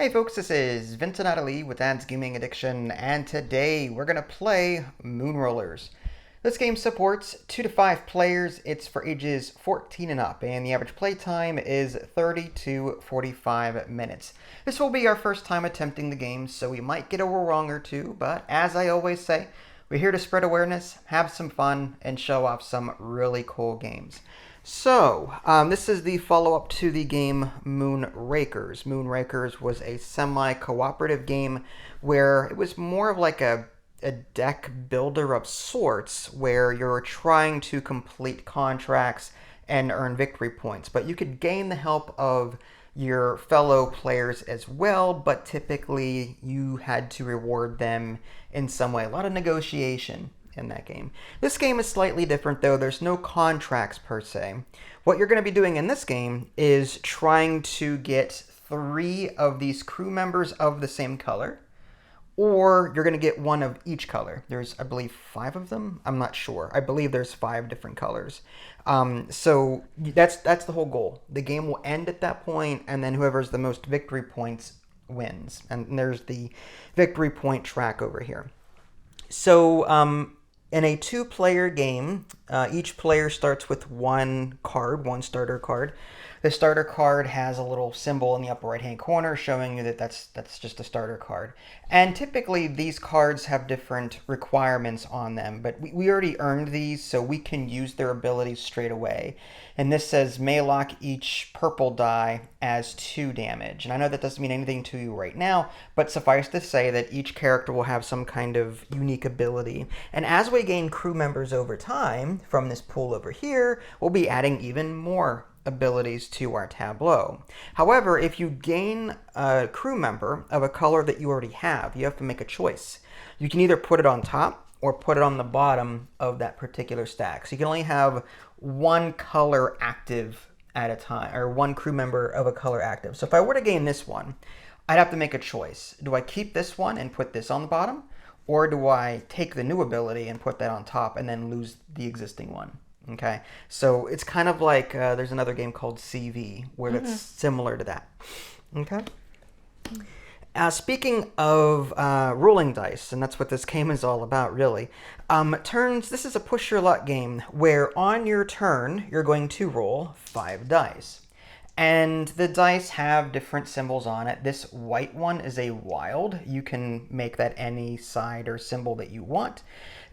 Hey folks, this is Vincent Adeli with Ad's Gaming Addiction, and today we're going to play Moonrollers. This game supports 2 to 5 players, it's for ages 14 and up, and the average play time is 30 to 45 minutes. This will be our first time attempting the game, so we might get a wrong or two, but as I always say, we're here to spread awareness, have some fun, and show off some really cool games. So, this is the follow-up to the game Moonrakers. Moonrakers was a semi-cooperative game where it was more of like a deck builder of sorts, where you're trying to complete contracts and earn victory points. But you could gain the help of your fellow players as well, but typically you had to reward them in some way. A lot of negotiation in that game. This game is slightly different though. There's no contracts per se. What you're going to be doing in this game is trying to get 3 of these crew members of the same color, or you're going to get 1 of each color. There's, I believe, 5 of them. I'm not sure. I believe there's 5 different colors. So that's the whole goal. The game will end at that point, and then whoever's the most victory points wins. And there's the victory point track over here. So, in a 2-player game, each player starts with 1 card, 1 starter card. The starter card has a little symbol in the upper right-hand corner showing you that that's just a starter card. And typically these cards have different requirements on them, but we already earned these, so we can use their abilities straight away. And this says may lock each purple die as 2 damage. And I know that doesn't mean anything to you right now, but suffice to say that each character will have some kind of unique ability. And as we gain crew members over time from this pool over here, we'll be adding even more abilities to our tableau. However, if you gain a crew member of a color that you already have, you have to make a choice. You can either put it on top or put it on the bottom of that particular stack. So you can only have 1 color active at a time, or 1 crew member of a color active. So if I were to gain this one, I'd have to make a choice. Do I keep this one and put this on the bottom? Or do I take the new ability and put that on top and then lose the existing one? Okay, so it's kind of like there's another game called CV where that's similar to that. Okay. Speaking of rolling dice, and that's what this game is all about, really. Turns. This is a push your luck game where on your turn you're going to roll 5 dice, and the dice have different symbols on it. This white one is a wild. You can make that any side or symbol that you want.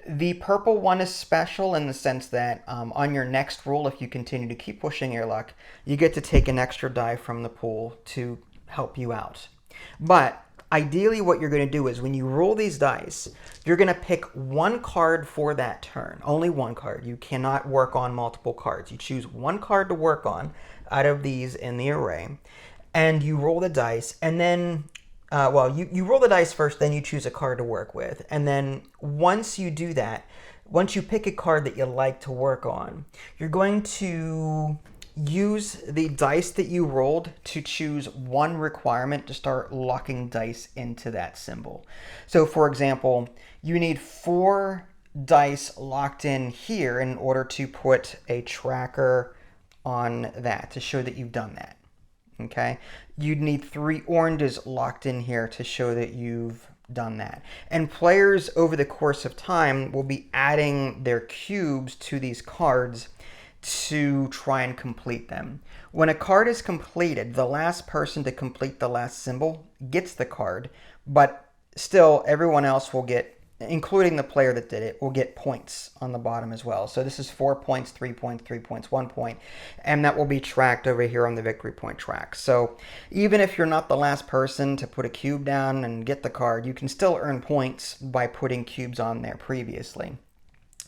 The purple one is special in the sense that on your next roll, if you continue to keep pushing your luck, you get to take an extra die from the pool to help you out. But ideally what you're going to do is when you roll these dice, you're going to pick 1 card for that turn. Only 1 card. You cannot work on multiple cards. You choose 1 card to work on out of these in the array, and you roll the dice, and then you roll the dice first, then you choose a card to work with. And then once you do that, once you pick a card that you like to work on, you're going to use the dice that you rolled to choose 1 requirement to start locking dice into that symbol. So for example, you need 4 dice locked in here in order to put a tracker on that to show that you've done that. Okay, you'd need 3 oranges locked in here to show that you've done that. And players over the course of time will be adding their cubes to these cards to try and complete them. When a card is completed, the last person to complete the last symbol gets the card, but still everyone else will get, including the player that did it, will get points on the bottom as well. So this is 4 points, 3 points, 3 points, 1 point, and that will be tracked over here on the victory point track. So even if you're not the last person to put a cube down and get the card, you can still earn points by putting cubes on there previously.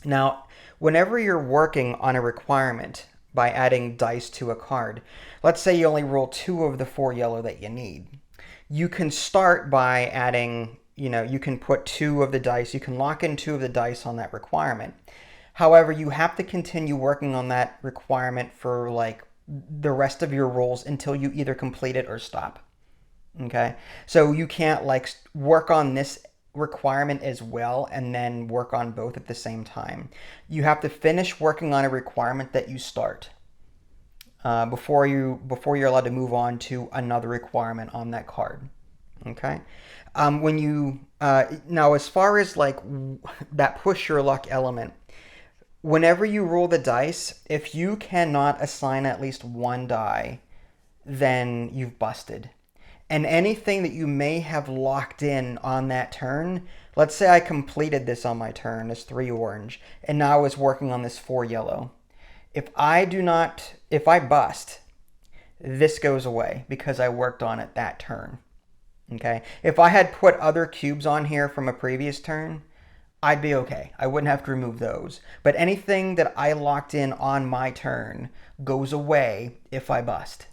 Now, whenever you're working on a requirement by adding dice to a card, let's say you only roll 2 of the 4 yellow that you need. You can start by adding, you can put 2 of the dice, you can lock in 2 of the dice on that requirement. However, you have to continue working on that requirement for like the rest of your rolls until you either complete it or stop. Okay, so you can't like work on this requirement as well and then work on both at the same time. You have to finish working on a requirement that you start before you're allowed to move on to another requirement on that card. Okay. When you now, as far as like that push your luck element, whenever you roll the dice, if you cannot assign at least one die, then you've busted. And anything that you may have locked in on that turn, let's say I completed this on my turn as 3 orange, and now I was working on this 4 yellow. If I bust, this goes away because I worked on it that turn. Okay? If I had put other cubes on here from a previous turn, I'd be okay. I wouldn't have to remove those. But anything that I locked in on my turn goes away if I bust.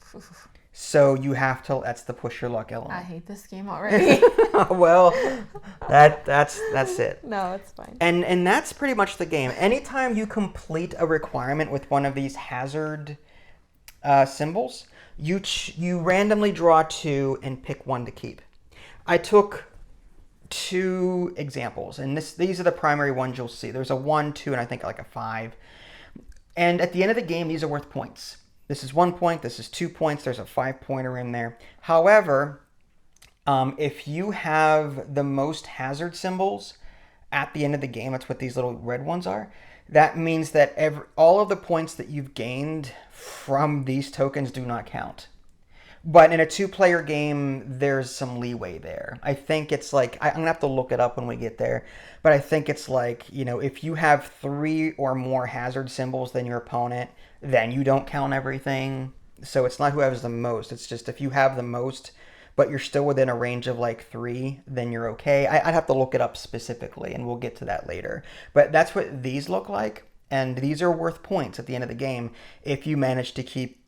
So you have to, that's the push your luck element. I hate this game already. Well, that's it. No, it's fine. And that's pretty much the game. Anytime you complete a requirement with one of these hazard symbols, you randomly draw 2 and pick 1 to keep. I took 2 examples, and these are the primary ones you'll see. There's a 1, 2, and I think like a 5. And at the end of the game, these are worth points. This is 1 point, this is 2 points, there's a 5-pointer in there. However, if you have the most hazard symbols at the end of the game, that's what these little red ones are, that means that all of the points that you've gained from these tokens do not count. But in a 2-player game, there's some leeway there. I think it's like, I'm going to have to look it up when we get there, but I think it's like, if you have 3 or more hazard symbols than your opponent, then you don't count everything. So it's not who has the most. It's just if you have the most, but you're still within a range of like 3, then you're okay. I'd have to look it up specifically, and we'll get to that later. But that's what these look like, and these are worth points at the end of the game if you manage to keep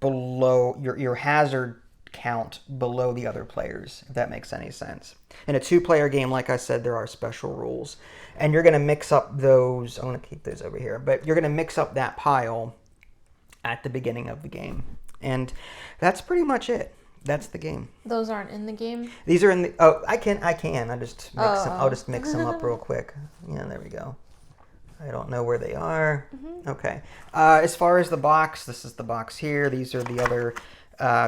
below your hazard count below the other players, if that makes any sense. In a 2-player game, like I said, there are special rules, and you're going to mix up those. I'm going to keep those over here, but you're going to mix up that pile at the beginning of the game, and that's pretty much it. That's the game. Those aren't in the game? These are in the. Oh, I can. I'll just mix them up real quick. Yeah, there we go. I don't know where they are. Mm-hmm. Okay. As far as the box, this is the box here. These are the other,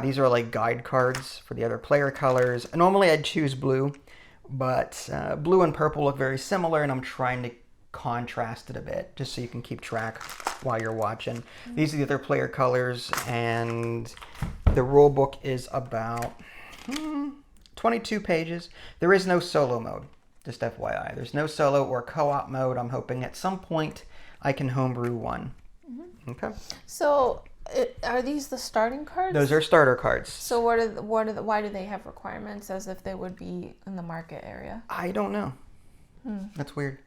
these are like guide cards for the other player colors. Normally I'd choose blue, but blue and purple look very similar, and I'm trying to contrast it a bit just so you can keep track while you're watching. Mm-hmm. These are the other player colors, and the rule book is about 22 pages. There is no solo mode. Just FYI, there's no solo or co-op mode. I'm hoping at some point I can homebrew one. Mm-hmm. Okay. So, are these the starting cards? Those are starter cards. So, why do they have requirements as if they would be in the market area? I don't know. That's weird.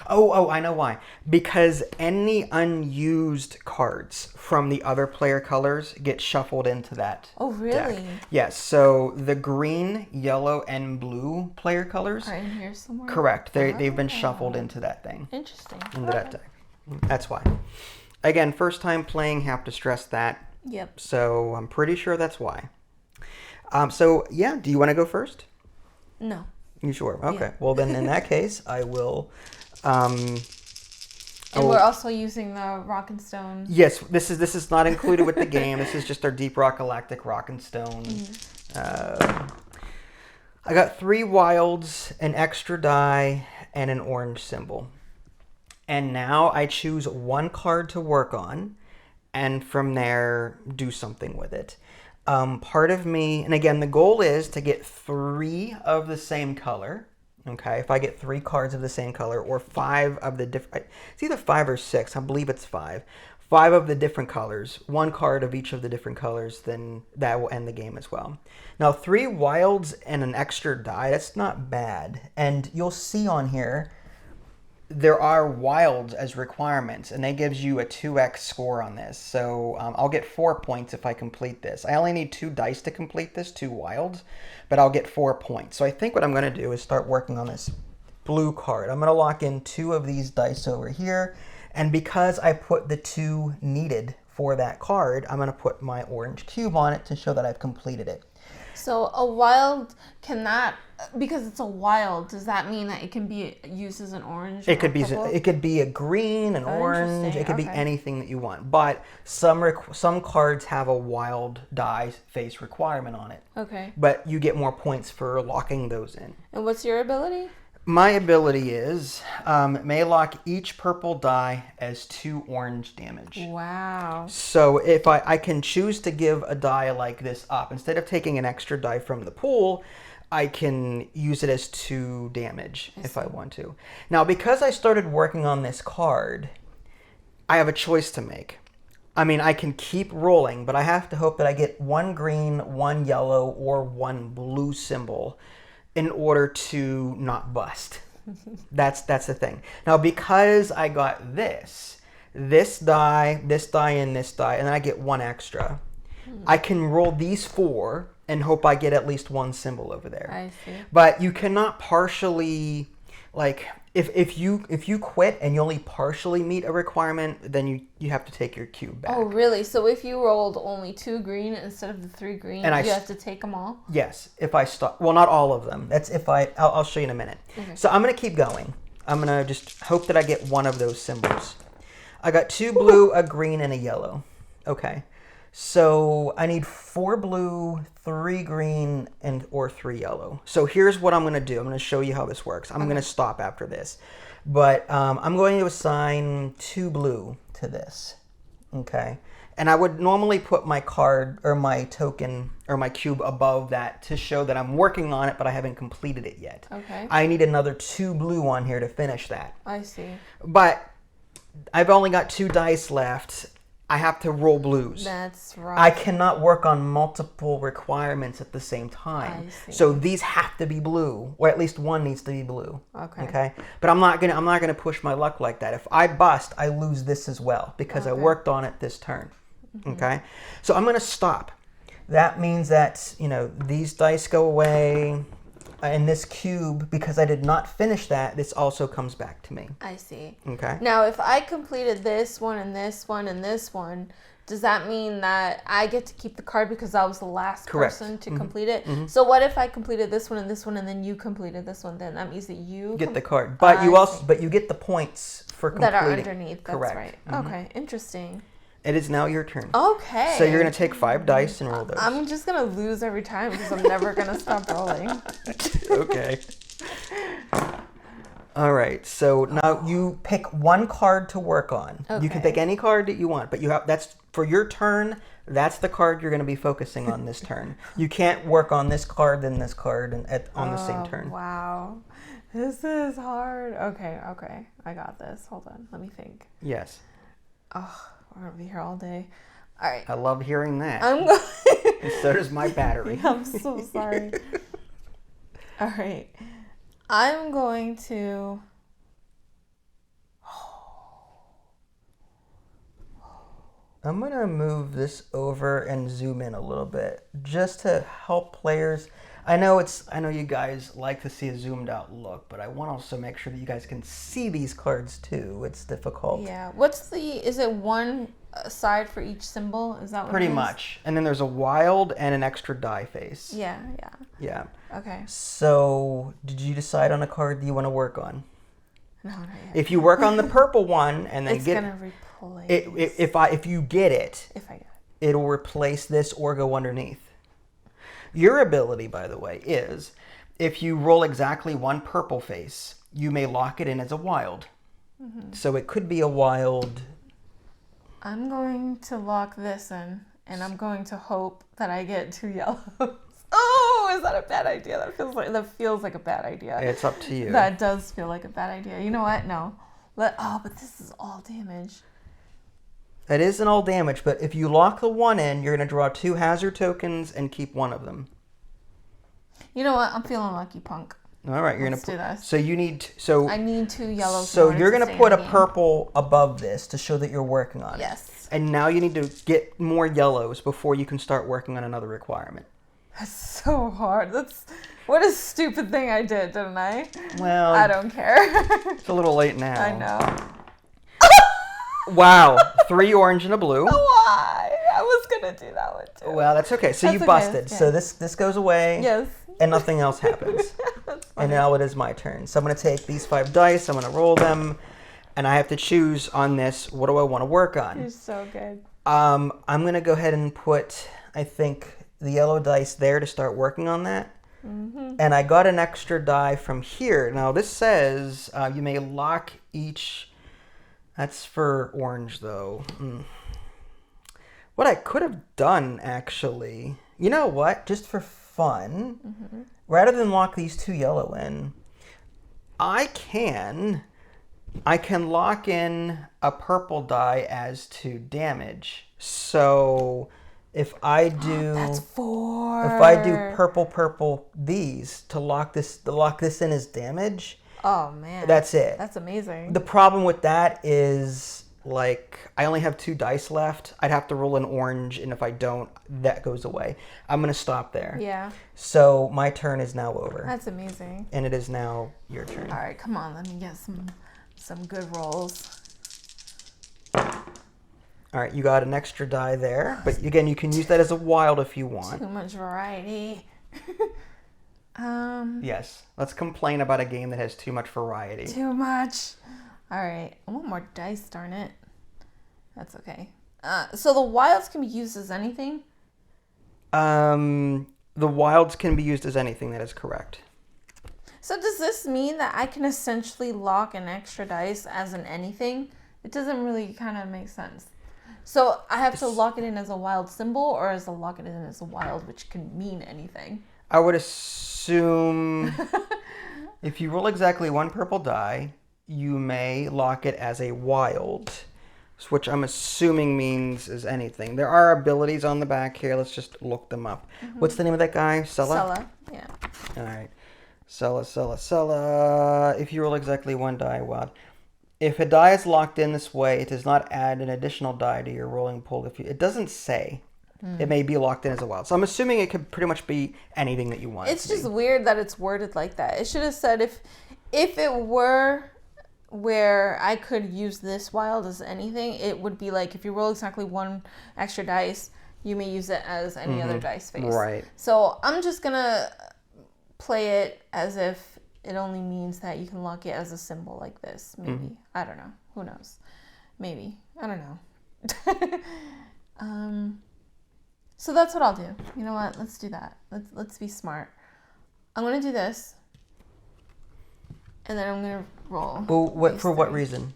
Oh, I know why. Because any unused cards from the other player colors get shuffled into that. Oh, really? Deck. Yes. So the green, yellow, and blue player colors are in here somewhere. Correct. They've been shuffled into that thing. Interesting. Into that deck. That's why. Again, first time playing, have to stress that. Yep. So I'm pretty sure that's why. So yeah, do you want to go first? No. You sure? Okay. Yeah. Well, then in that case, I will. And we're also using the Rock and Stone. Yes, this is not included with the game. This is just our Deep Rock Galactic Rock and Stone. Mm-hmm. I got 3 wilds, an extra die, and an orange symbol. And now I choose 1 card to work on, and from there do something with it. Part of me, and again, the goal is to get 3 of the same color. Okay, if I get 3 cards of the same color, or 5 of the different, it's either 5 or 6, I believe it's 5. 5 of the different colors, 1 card of each of the different colors, then that will end the game as well. Now, 3 wilds and an extra die, that's not bad. And you'll see on here, there are wilds as requirements, and that gives you a 2x score on this. So I'll get 4 points if I complete this. I only need 2 dice to complete this, 2 wilds, but I'll get 4 points. So I think what I'm going to do is start working on this blue card. I'm going to lock in 2 of these dice over here, and because I put the 2 needed for that card, I'm going to put my orange cube on it to show that I've completed it. So a wild cannot Because it's a wild, does that mean that it can be used as an orange? It could be a green, an orange. It could be anything that you want. But some cards have a wild die face requirement on it. Okay. But you get more points for locking those in. And what's your ability? My ability is may lock each purple die as 2 orange damage. Wow. So if I can choose to give a die like this up, instead of taking an extra die from the pool, I can use it as 2 damage if I want to. Now, because I started working on this card, I have a choice to make. I mean, I can keep rolling, but I have to hope that I get 1 green, 1 yellow, or 1 blue symbol in order to not bust. That's the thing. Now, because I got this die, and this die, and then I get 1 extra, I can roll these 4 and hope I get at least 1 symbol over there. I see. But you cannot partially, like, if you quit and you only partially meet a requirement, then you have to take your cube back. Oh, really? So if you rolled only 2 green instead of the 3 green, you have to take them all? Yes, if I stop. Well, not all of them. That's if I'll show you in a minute. Okay. So I'm going to keep going. I'm going to just hope that I get 1 of those symbols. I got 2 blue, a green, and a yellow. Okay. So I need 4 blue, 3 green, or 3 yellow. So here's what I'm going to do. I'm going to show you how this works. I'm going to stop after this. But I'm going to assign 2 blue to this. Okay. And I would normally put my card or my token or my cube above that to show that I'm working on it, but I haven't completed it yet. Okay. I need another 2 blue on here to finish that. I see. But I've only got 2 dice left. I have to roll blues. That's right. I cannot work on multiple requirements at the same time. I see. So these have to be blue, or at least 1 needs to be blue. Okay. Okay. But I'm not gonna push my luck like that. If I bust, I lose this as well because I worked on it this turn. Okay. So I'm gonna stop. That means that these dice go away. And this cube, because I did not finish that, this also comes back to me. I see. Okay. Now, if I completed this one and this one and this one, does that mean that I get to keep the card because I was the last person to complete it? So what if I completed this one and then you completed this one? Then that means that you get the card, but you get the points for completing. That are underneath. That's correct. Right. Okay. Interesting. It is now your turn. Okay. So you're going to take 5 dice and roll those. I'm just going to lose every time because I'm never going to stop rolling. Okay. All right. So now you pick 1 card to work on. Okay. You can pick any card that you want, but that's for your turn. That's the card you're going to be focusing on this turn. You can't work on this card then this card on the same turn. Wow. This is hard. Okay. I got this. Hold on. Let me think. Yes. Oh. We're going to be here all day. All right. I love hearing that. I'm going. And so does my battery. I'm so sorry. All right. I'm going to. I'm going to move this over and zoom in a little bit just to help players. I know you guys like to see a zoomed out look, but I want to also make sure that you guys can see these cards too. It's difficult. Yeah. Is it 1 side for each symbol? Is that what Pretty much. And then there's a wild and an extra die face. Yeah. Yeah. Okay. So, did you decide on a card that you want to work on? No, not yet. If you work on the purple one and then it's gonna replace if you get it. If I get it. It'll replace this or go underneath. Your ability, by the way, is if you roll exactly 1 purple face, you may lock it in as a wild. So it could be a wild. I'm going to lock this in, and I'm going to hope that I get 2 yellows. Oh, is that a bad idea? That feels like a bad idea. It's up to you. That does feel like a bad idea. You know what? No. But this is all damage. It isn't all damage, but if you lock the 1 in, you're going to draw 2 hazard tokens and keep 1 of them. You know what? I'm feeling lucky, punk. All right, Let's do this. So you need. So I need 2 yellows. So you're going to put a purple above this to show that you're working on it. Yes. And now you need to get more yellows before you can start working on another requirement. That's so hard. What a stupid thing I did, didn't I? Well, I don't care. It's a little late now. I know. Wow, 3 orange and a blue. Why? I was gonna do that one too. Well, that's okay. So you busted. Okay. So this goes away. Yes. And nothing else happens. And now it is my turn. So I'm going to take these 5 dice. I'm going to roll them. And I have to choose on this, what do I want to work on? You're so good. I'm going to go ahead and put, I think, the yellow dice there to start working on that. Mm-hmm. And I got an extra die from here. Now, this says you may lock each... That's for orange, though. What I could have done, actually... You know what? Just for fun, rather than lock these 2 yellow in, I can lock in a purple die as to damage. So if I do that's 4. If I do purple these to lock this in as damage. Oh man. That's it. That's amazing. The problem with that is like I only have 2 dice left. I'd have to roll an orange, and if I don't, that goes away. I'm gonna stop there. Yeah. So my turn is now over. That's amazing. And it is now your turn. All right, come on, let me get some good rolls. All right, you got an extra die there, but again, you can use that as a wild if you want. Too much variety. Yes, let's complain about a game that has too much variety. Too much. All right, I want more dice, darn it. That's okay. So the wilds can be used as anything? The wilds can be used as anything, that is correct. So does this mean that I can essentially lock an extra dice as an anything? It doesn't really kind of make sense. So I have to lock it in as a wild symbol, or as a lock it in as a wild, which can mean anything? I would assume if you roll exactly 1 purple die, you may lock it as a wild, which I'm assuming means is anything. There are abilities on the back here. Let's just look them up. What's the name of that guy? Sella? Sella, yeah. All right. Sella. If you roll exactly 1 die, wild. If a die is locked in this way, it does not add an additional die to your rolling pool. It doesn't say. It may be locked in as a wild. So I'm assuming it could pretty much be anything that you want. It's just weird that it's worded like that. It should have said if it were where I could use this wild as anything, it would be like if you roll exactly 1 extra dice, you may use it as any other dice face. Right. So I'm just going to play it as if it only means that you can lock it as a symbol like this. Maybe. I don't know. Who knows? Maybe. I don't know. So that's what I'll do. You know what? Let's do that. Let's be smart. I'm going to do this. And then I'm going to roll. Well, for what reason?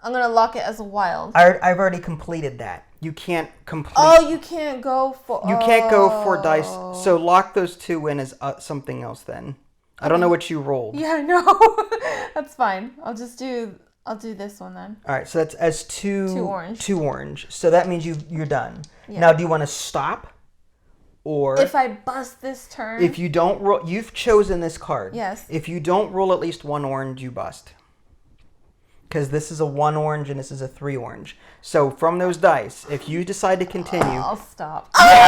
I'm going to lock it as a wild. I've already completed that. You can't complete... Oh, you can't go for... You can't go for dice. So lock those 2 in as something else then. I don't know what you rolled. Yeah, I know. That's fine. I'll do this one then. All right, so that's as 2 orange. 2 orange. So that means you're done. Yeah. Now, do you want to stop? Or if I bust this turn... If you don't roll... You've chosen this card. Yes. If you don't roll at least 1 orange, you bust. Because this is a 1 orange and this is a 3 orange. So from those dice, if you decide to continue... I'll stop. I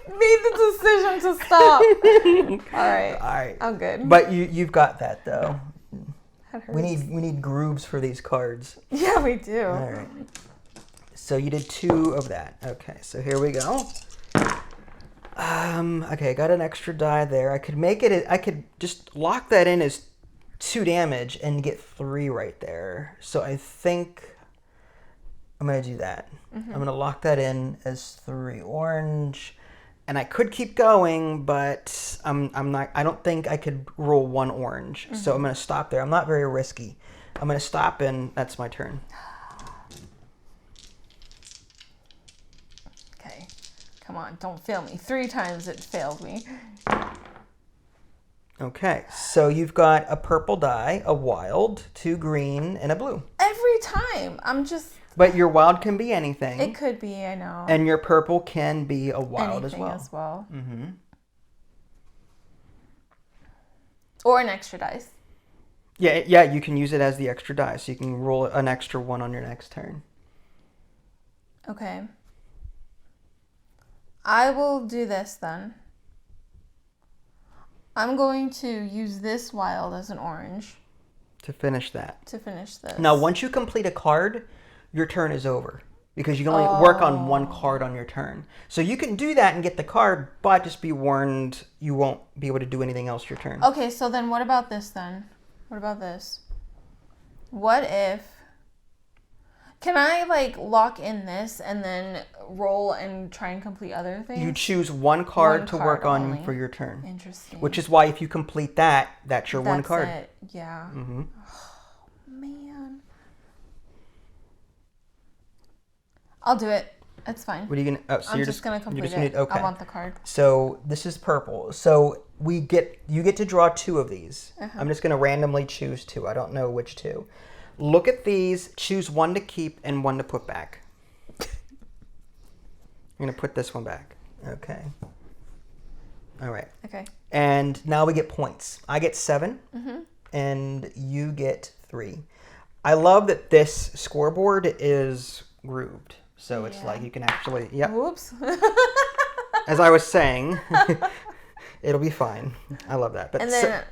made the decision to stop. All right. I'm good. But you've got that, though. That hurts. We need grooves for these cards. Yeah, we do. All right. So you did 2 of that. Okay, so here we go. Okay, I got an extra die there. I could just lock that in as 2 damage and get 3 right there. So I think I'm gonna do that. I'm gonna lock that in as 3 orange. And I could keep going, but I'm not. I don't think I could roll 1 orange. So I'm gonna stop there. I'm not very risky. I'm gonna stop, and that's my turn. Okay, come on, don't fail me. 3 times it failed me. Okay, so you've got a purple die, a wild, 2 green, and a blue. Every time, I'm just. But your wild can be anything. It could be, I know. And your purple can be a wild anything as well. Mm-hmm. Or an extra dice. Yeah, you can use it as the extra dice. So you can roll an extra 1 on your next turn. Okay. I will do this then. I'm going to use this wild as an orange. To finish that. To finish this. Now, once you complete a card, your turn is over. because you can only work on one card on your turn. So you can do that and get the card, but just be warned you won't be able to do anything else your turn. Okay, so then what about this then? What about this? What if... Can I, like, lock in this and then roll and try and complete other things? You choose one card to work on only for your turn. Interesting. Which is why if you complete that, that's your one card. It. Yeah. Mm-hmm. Oh, man. I'll do it. It's fine. What are you going to... Oh, so I'm you're just going to complete it. Okay. I want the card. So this is purple. So you get to draw 2 of these. I'm just going to randomly choose 2. I don't know which 2. Look at these, choose one to keep and one to put back. I'm going to put this one back. Okay. All right. Okay. And now we get points. I get 7, and you get 3. I love that this scoreboard is grooved. So it's like you can actually, Whoops. As I was saying, it'll be fine. I love that. But and then...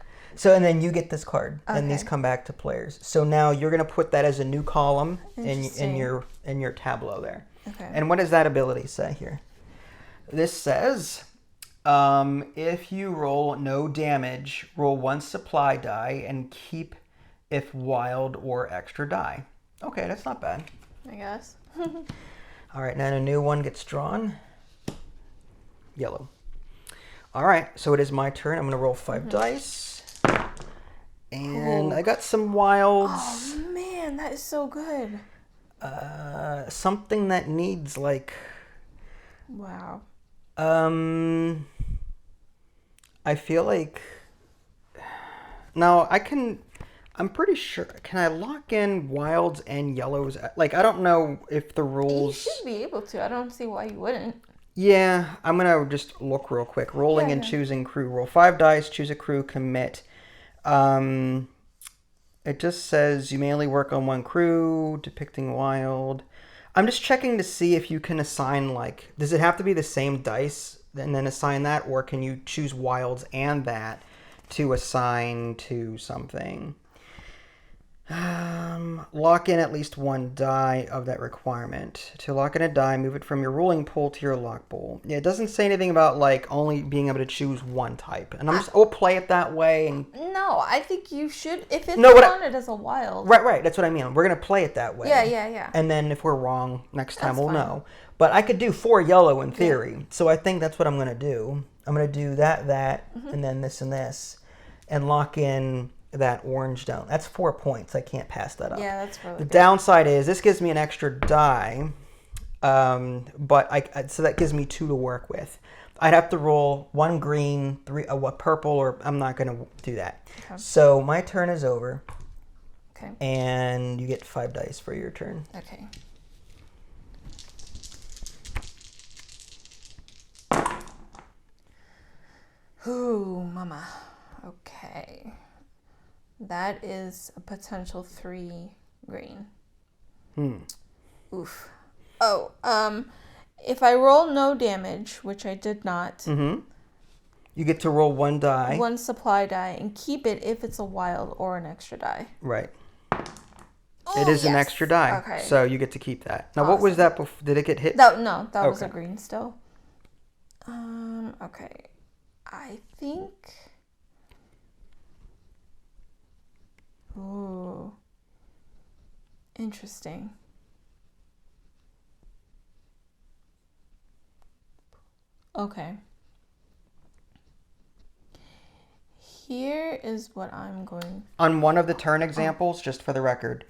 and then you get this card, and these come back to players. So now you're going to put that as a new column in your tableau there. Okay. And what does that ability say here? This says, if you roll no damage, roll 1 supply die and keep if wild or extra die. Okay, that's not bad. I guess. All right, now a new one gets drawn. Yellow. All right, so it is my turn. I'm going to roll 5 dice. And I got some wilds. Oh, man, that is so good. Something that needs, like... Wow. I feel like... Now, I'm pretty sure... Can I lock in wilds and yellows? Like, I don't know if the rules... You should be able to. I don't see why you wouldn't. Yeah, I'm going to just look real quick. Rolling and choosing crew. Roll 5 dice, choose a crew, commit. It just says you may only work on one crew, depicting wild. I'm just checking to see if you can assign, like, does it have to be the same dice and then assign that, or can you choose wilds and that to assign to something? Lock in at least 1 die of that requirement. To lock in a die, move it from your ruling pool to your lock pool. Yeah, it doesn't say anything about like only being able to choose one type. And we'll play it that way. And no, I think you should. If it's counted as a wild. Right. That's what I mean. We're gonna play it that way. Yeah. And then if we're wrong next time, we'll know. But I could do 4 yellow in theory, so I think that's what I'm gonna do. I'm gonna do that, and then this and this, and lock in that orange down. That's 4 points. I can't pass that up. Yeah, that's really the good. downside is this gives me an extra die, but so that gives me 2 to work with. I'd have to roll 1 green, 3 purple, or I'm not going to do that. Okay. So my turn is over. Okay. And you get 5 dice for your turn. Okay. Ooh, mama. Okay. That is a potential 3 green. Oof. Oh, if I roll no damage, which I did not, you get to roll 1 die. 1 supply die, and keep it if it's a wild or an extra die. Right. Oh, it is an extra die. Okay. So you get to keep that. Now, what was that before? Did it get hit? No, that was a green still. Okay. I think... Ooh. Interesting. Okay. Here is what I'm going... On one of the turn examples, just for the record,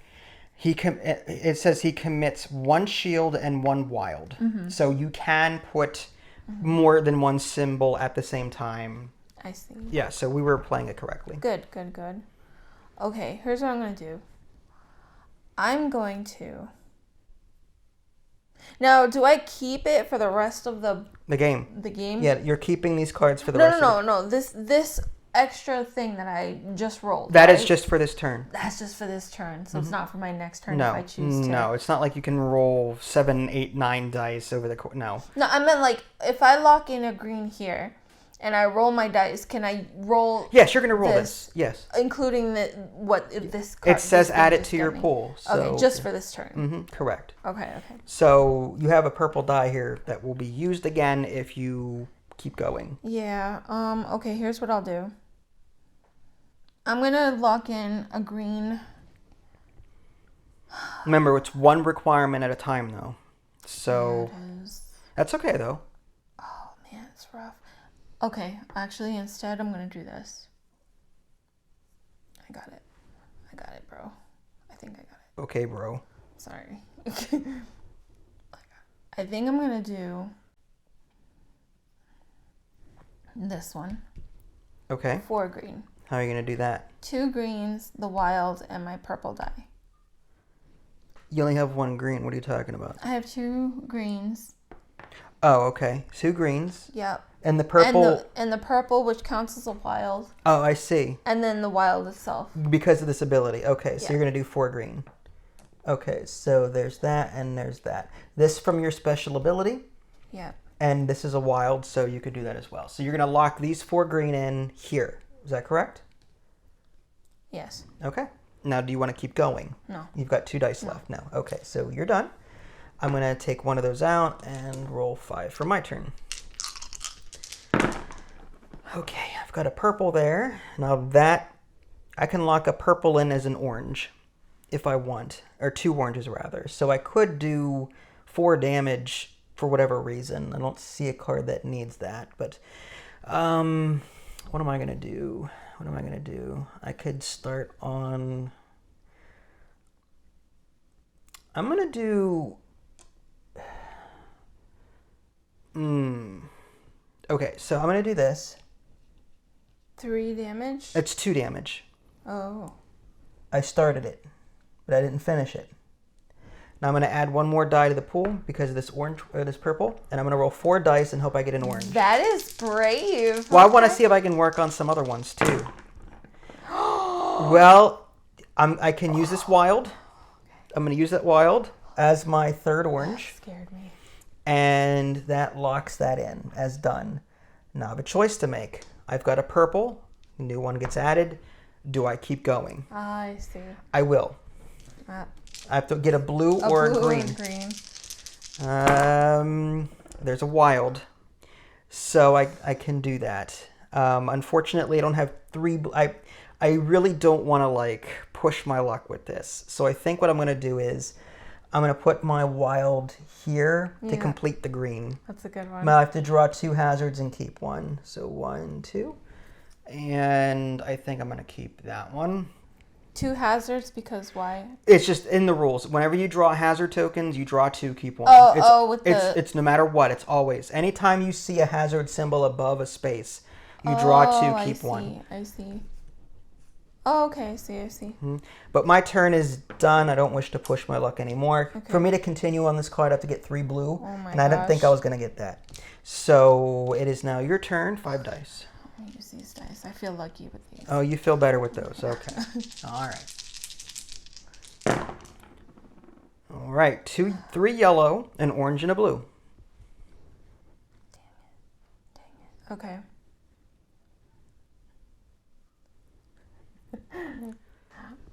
it says he commits 1 shield and 1 wild. So you can put more than 1 symbol at the same time. I see. Yeah, so we were playing it correctly. Good. Okay, here's what I'm going to do. I'm going to... Now, do I keep it for the rest of the game? The game? Yeah, you're keeping these cards for the rest of No. This extra thing that I just rolled. That is just for this turn. That's just for this turn, so it's not for my next turn if I choose to. No, it's not like you can roll 7, 8, 9 dice over the... No. No, I meant like, if I lock in a green here, and I roll my dice, can I roll? Yes, you're going to roll this. Yes. Including if this card. It says add it to your pool. So. Okay, just for this turn. Correct. Okay. So you have a purple die here that will be used again if you keep going. Yeah. Okay, here's what I'll do. I'm going to lock in a green. Remember, it's one requirement at a time, though. So that's okay, though. Oh, man, it's rough. Okay, actually, instead, I'm going to do this. I got it, bro. I think I got it. Okay, bro. Sorry. I think I'm going to do this one. Okay. 4 green. How are you going to do that? 2 greens, the wild, and my purple die. You only have 1 green. What are you talking about? I have 2 greens. Oh, okay. 2 greens. Yep. And the purple. And the purple, which counts as a wild. Oh, I see. And then the wild itself. Because of this ability. Okay, so Yeah. you're going to do 4 green. Okay, so there's that and there's that. This from your special ability. Yep. And this is a wild, so you could do that as well. So you're going to lock these 4 green in here. Is that correct? Yes. Okay. Now, do you want to keep going? No. You've got 2 dice left. No. Okay, so you're done. I'm going to take one of those out and roll 5 for my turn. Okay, I've got a purple there. Now that, I can lock a purple in as an orange if I want. Or 2 oranges, rather. So I could do 4 damage for whatever reason. I don't see a card that needs that. But, what am I going to do? I could start on... I'm going to do... Okay, so I'm going to do this. 3 damage? It's 2 damage. Oh. I started it, but I didn't finish it. Now I'm going to add 1 more die to the pool because of this orange or this purple, and I'm going to roll 4 dice and hope I get an orange. That is brave. Well, I want to see if I can work on some other ones too. Well, I can use this wild. I'm going to use that wild as my 3rd orange. That scared me. And that locks that in as done. Now I have a choice to make. I've got a purple. A new one gets added. Do I keep going? I see. I will. I have to get a blue or a green. There's a wild. So I can do that. Unfortunately, I don't have 3... I really don't want to push my luck with this. So I think what I'm going to do is I'm going to put my wild here to complete the green. That's a good one. I have to draw 2 hazards and keep 1. So 1, 2. And I think I'm going to keep that one. 2 hazards because why? It's just in the rules. Whenever you draw hazard tokens, you draw 2, keep 1. It's no matter what. It's always. Anytime you see a hazard symbol above a space, you draw 2, keep 1. I see. Oh, okay, I see. But my turn is done. I don't wish to push my luck anymore. Okay. For me to continue on this card, I have to get 3 blue. And I didn't think I was going to get that. So it is now your turn. 5 dice. I'm going to use these dice. I feel lucky with these. Oh, you feel better with those. Okay. All right. 3 yellow, an orange, and a blue. Dang it. Okay.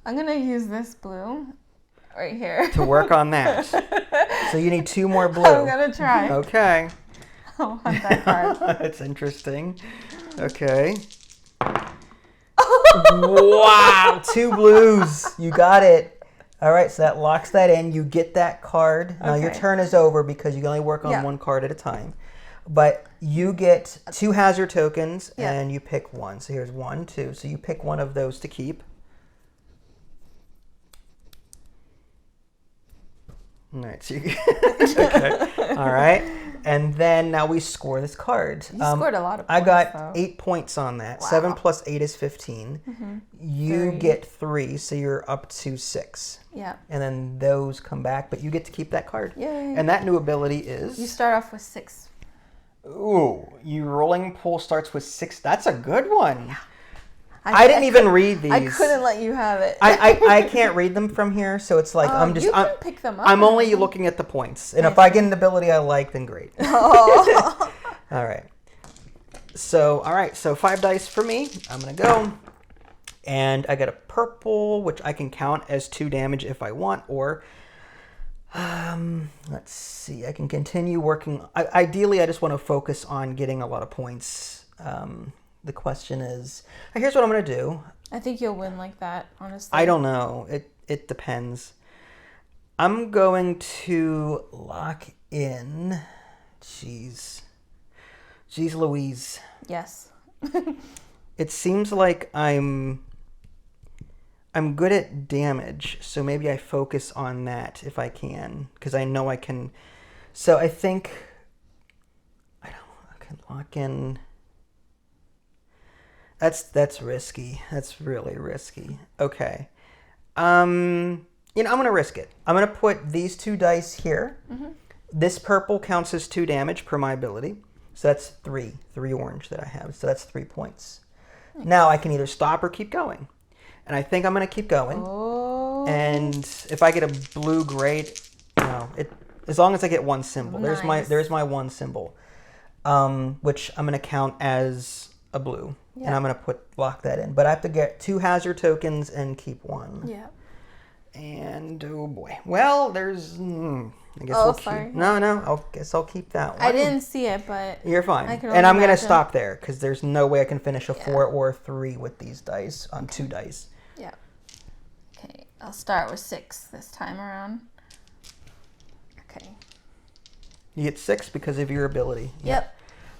I'm going to use this blue right here. To work on that. So you need 2 more blue. I'm going to try. Okay. I want that card. That's interesting. Okay. Wow. 2 blues. You got it. All right. So that locks that in. You get that card. Now your turn is over because you can only work on 1 card at a time. But you get 2 hazard tokens and you pick 1. So here's 1, 2. So you pick one of those to keep. All right. So okay. All right. And then now we score this card. You scored a lot of points. I got 8 points on that. Wow. 7 plus 8 is 15. Mm-hmm. You get 3, so you're up to 6. Yeah. And then those come back, but you get to keep that card. Yay. And that new ability is... You start off with 6. Ooh, your rolling pool starts with 6. That's a good one. Yeah. I didn't even read these. I couldn't let you have it. I can't read them from here, so it's like I'm just. You can pick them up. I'm only looking at the points, and if I get an ability I like, then great. Oh. All right. So, all right. So 5 dice for me. I'm going to go. And I get a purple, which I can count as 2 damage if I want. Or, let's see. I can continue working. Ideally, I just want to focus on getting a lot of points. The question is, here's what I'm going to do. I think you'll win like that, honestly. I don't know. It depends. I'm going to lock in. Jeez Louise. Yes. It seems like I'm good at damage, so maybe I focus on that if I can, because I know I can. So I think I can lock in. That's risky. That's really risky. Okay. I'm gonna risk it. I'm gonna put these 2 dice here. Mm-hmm. This purple counts as 2 damage per my ability. So that's 3 orange that I have. So that's 3 points. Nice. Now I can either stop or keep going. And I think I'm gonna keep going. Oh. And if I get a blue, great. No, as long as I get 1 symbol. Nice. There's my 1 symbol. Which I'm gonna count as a blue. Yeah. And I'm gonna lock that in. But I have to get 2 hazard tokens and keep 1. Yeah. And oh boy. Well, there's. I guess sorry. No. Guess I'll keep that one. I didn't see it, but you're fine. And I'm gonna stop there because there's no way I can finish a 4 or 3 with these dice on 2 dice. Yeah. Okay, I'll start with 6 this time around. Okay. You get 6 because of your ability. Yep.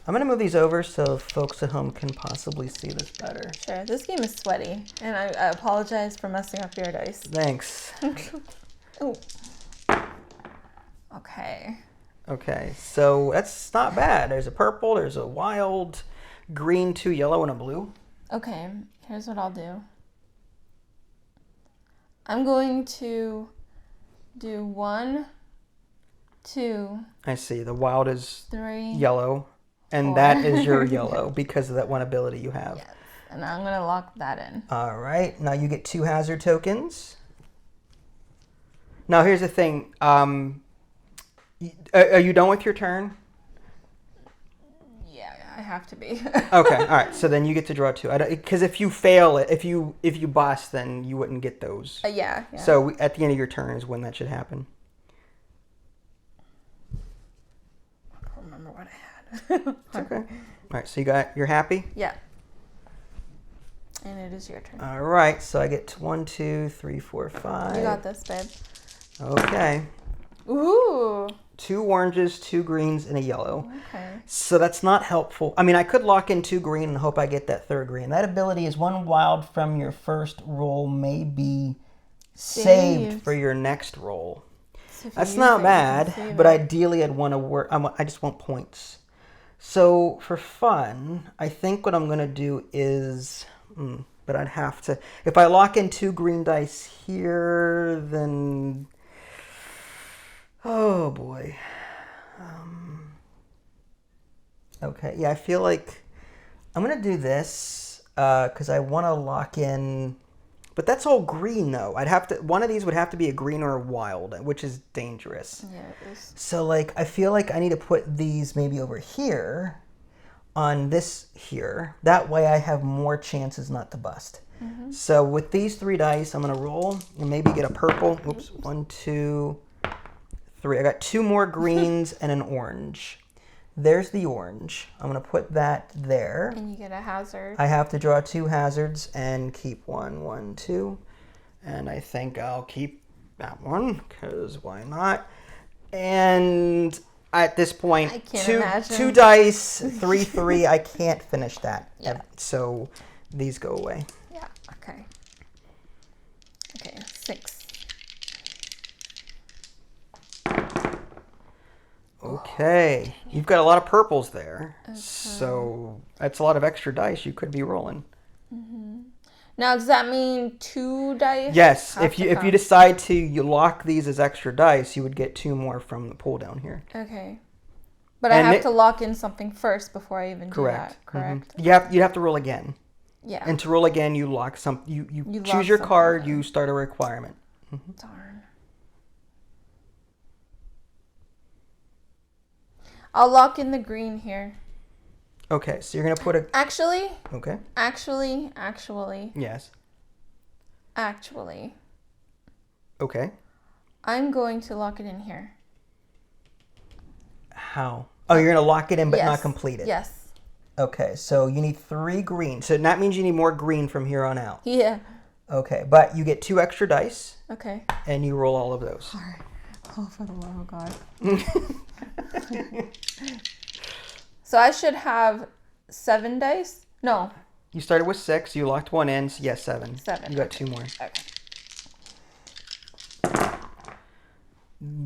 I'm going to move these over so folks at home can possibly see this better. Sure. This game is sweaty, and I apologize for messing up your dice. Thanks. Oh. Okay. Okay, so that's not bad. There's a purple, there's a wild, green, 2 yellow, and a blue. Okay, here's what I'll do. I'm going to do 1, 2. I see. The wild is 3. Yellow. And 4. That is your yellow because of that 1 ability you have. Yes. And I'm going to lock that in. All right. Now you get 2 hazard tokens. Now here's the thing. Are you done with your turn? Yeah, I have to be. Okay. All right. So then you get to draw 2. Because if you fail it, if you bust, then you wouldn't get those. Yeah. So at the end of your turn is when that should happen. I don't remember what I had. It's okay. All right, so you're happy? Yeah. And it is your turn. All right, so I get 1, 2, 3, 4, 5. You got this, babe. Okay. Ooh. 2 oranges, 2 greens, and a yellow. Okay. So that's not helpful. I mean, I could lock in 2 green and hope I get that 3rd green. That ability is 1 wild from your first roll may be saved for your next roll. So that's not bad, but ideally I'd want to work. I just want points. So for fun, I think what I'm going to do is, but I'd have to, if I lock in 2 green dice here, then, oh boy. Okay, yeah, I feel like I'm going to do this because I want to lock in, but that's all green though. One of these would have to be a green or a wild, which is dangerous. Yeah, it is. So like, I feel like I need to put these maybe over here on this here. That way I have more chances not to bust. Mm-hmm. So with these 3 dice, I'm going to roll and maybe get a purple. Oops, 1, 2, 3. I got 2 more greens and an orange. There's the orange. I'm going to put that there. And you get a hazard. I have to draw 2 hazards and keep 1, 1, 2. And I think I'll keep that one because why not? And at this point, I can't imagine. 2 dice, 3, 3. I can't finish that. Yeah. So these go away. Yeah. Okay. Okay. 6. Okay, you've got a lot of purples there, so that's a lot of extra dice you could be rolling. Mm-hmm. Now, does that mean 2 dice? Yes, if you decide to lock these as extra dice, you would get 2 more from the pull down here. Okay, but I have to lock in something first before I even do that. Correct. Mm-hmm. You'd have to roll again. Yeah. And to roll again, you lock some. You choose your card. You start a requirement. Mm-hmm. Darn. I'll lock in the green here. Okay, so you're going to put a... Actually. Okay. Actually. Yes. Actually. Okay. I'm going to lock it in here. How? Oh, you're going to lock it in but not complete it? Yes. Okay, so you need 3 green. So that means you need more green from here on out. Yeah. Okay, but you get 2 extra dice. Okay. And you roll all of those. All right. Oh, for the love of God. So I should have 7 dice? No. You started with 6. You locked 1 in. So yes, 7. 7. You got 2 more. Okay.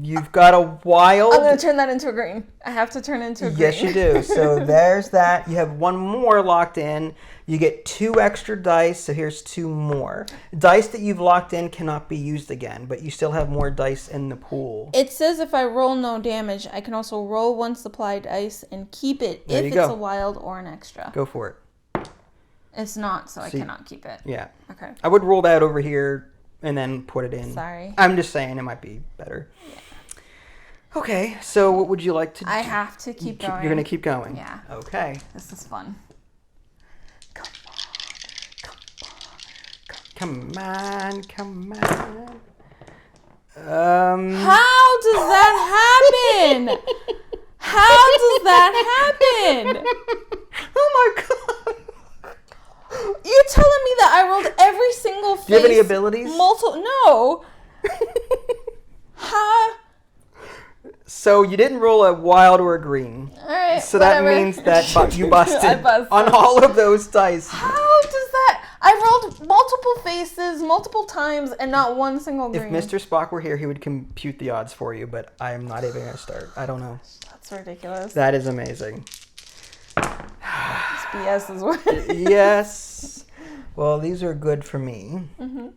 You've got a wild. I'm going to turn that into a green. I have to turn it into a green. Yes, you do. So there's that. You have 1 more locked in. You get 2 extra dice. So here's 2 more. Dice that you've locked in cannot be used again, but you still have more dice in the pool. It says if I roll no damage, I can also roll 1 supply dice and keep it there if it's a wild or an extra. Go for it. It's not, so I cannot keep it. Yeah. Okay. I would roll that over here and then put it in. Sorry. I'm just saying it might be better. Yeah. Okay, so what would you like to do? I have to keep going. You're going to keep going? Yeah. Okay. This is fun. Come on. How does that happen? How does that happen? Oh my God. You're telling me that I rolled every single face? Do you have any abilities? No. Huh? So you didn't roll a wild or a green. All right. So whatever. that means that you busted, I busted on all of those dice. How does that? I rolled multiple faces, multiple times, and not one single green. If Mr. Spock were here, he would compute the odds for you, but I am not even going to start. I don't know. That's ridiculous. That is amazing. It's BS is what. Yes. Well, these are good for me. Mm-hmm.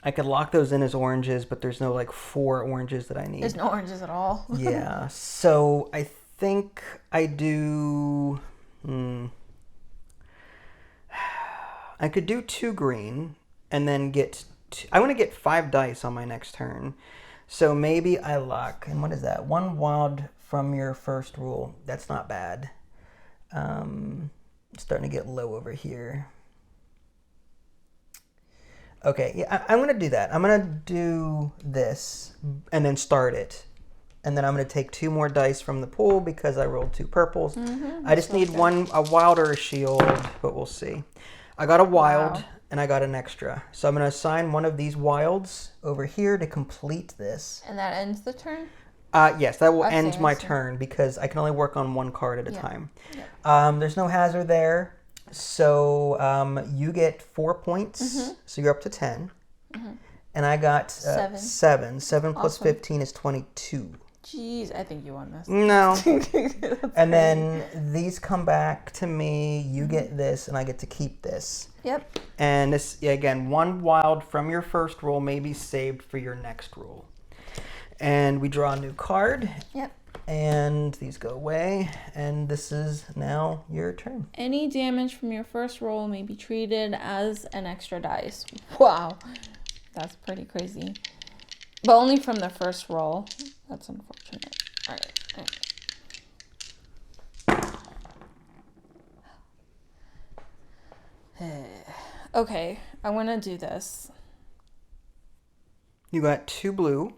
I could lock those in as oranges, but there's no 4 oranges that I need. There's no oranges at all. Yeah. So I think I do... I could do 2 green and then get... I want to get 5 dice on my next turn. So maybe I lock... And what is that? 1 wild from your first rule. That's not bad. It's starting to get low over here. Okay, yeah, I'm going to do that. I'm going to do this and then start it. And then I'm going to take 2 more dice from the pool because I rolled 2 purples. I just need a wild or a shield, but we'll see. I got a wild and I got an extra. So I'm going to assign one of these wilds over here to complete this. And that ends the turn? Yes, that will end my turn because I can only work on 1 card at a time. Yep. There's no hazard there. So you get 4 points, so you're up to 10. And I got 7. 7 plus 15 is 22. Jeez, I think you won this. No. And then these come back to me. You get this, and I get to keep this. Yep. And this, again, 1 wild from your first roll may be saved for your next roll. And we draw a new card. Yep. And these go away, and this is now your turn. Any damage from your first roll may be treated as an extra dice. Wow. That's pretty crazy. But only from the first roll. That's unfortunate. All right. Okay, I want to do this. You got 2 blue,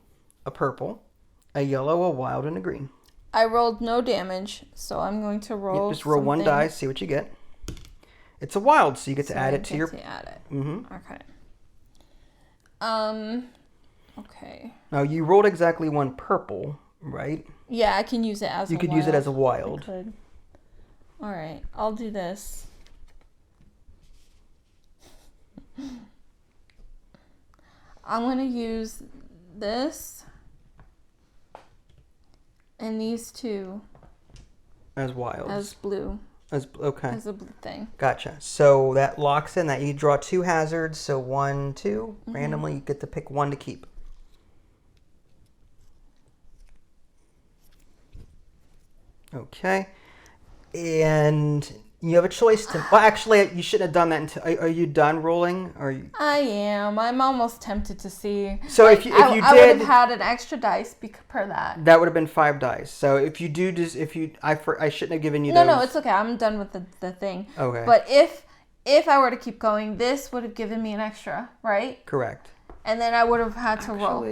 a purple, a yellow, a wild, and a green. I rolled no damage, so I'm going to roll. Just roll 1 die, see what you get. It's a wild, so you get to add it to your. Add it. Mm-hmm. Okay. Okay. Now you rolled exactly 1 purple, right? Yeah, I can use it as. You could use it as a wild. I could. All right, I'll do this. I'm gonna use this. And these 2 as wilds. As blue. Okay. As a blue thing. Gotcha. So that locks in that. You draw 2 hazards. So 1, 2. Randomly, you get to pick 1 to keep. Okay. And You have a choice to. Well, actually, you shouldn't have done that until. Are you done rolling? Or I am. I'm almost tempted to see. So if you I did, would have had an extra dice per that. That would have been 5 dice. So if you do just I shouldn't have given you. No, it's okay. I'm done with the thing. Okay. But if I were to keep going, this would have given me an extra, right? Correct. And then I would have had to roll.